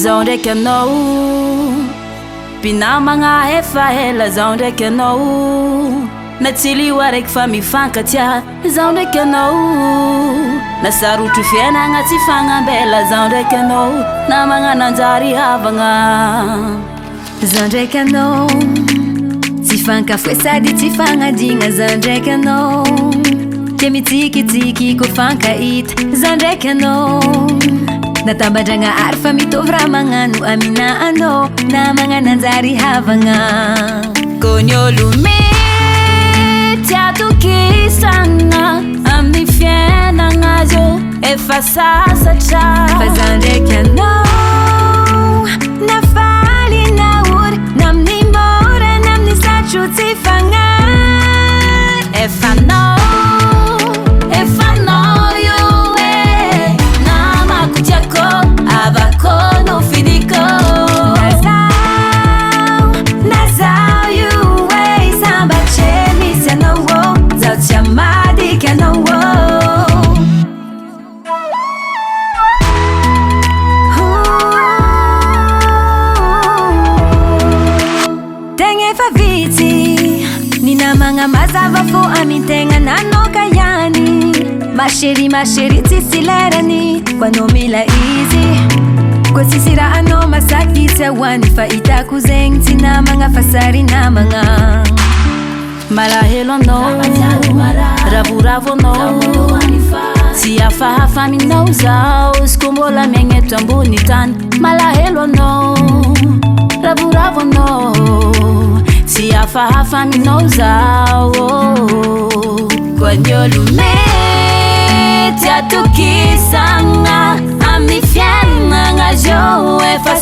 Zao ndraiky anao mpinamagna efa ela. Zao ndraiky anao natsiliho araiky fa mifankatia. Zao ndraiky anao nasarotro fiainagna tsy fagnambela. Zao ndraiky anao namagna anjary havagna. Zao ndraiky anao tsy fankafoe sady tsy fagnadigna. Zao ndraiky anao ke mitsikitsiky ko fankahita. Zao ndraiky anao natambadragna ary fa mitovy raha magnano amina anao namagna nanjary havagna. Ko ny olo mety atokisagna amin'ny fiainagna zao efa sasatra. Fa zao ndraiky anao nafaly naory namin'ny mora namin'ny satro tsy fagnahy. Efa anao io namako tiako havako no fidiko. Nazao io samba tsy misy anao. Zao tsy amadiky anao. Tegna efa vitsy ny namagna mazava fo amintegna nanoka ihany. Maheri tsisy lerany ko anao mila izy. Ko tsisy raha anao masaky tsy ahoany fa hitako zegny tsy namagna fa sary namagna. Malahelo anao ravoravo anao tsy hafahafa aminao zao izy ko mbola miaigna eto ambony tany. Malahelo anao ravoravo anao tsy hafahafa aminao zao. Ko ny olo mety atokisagna amin'ny fiainagna zao efa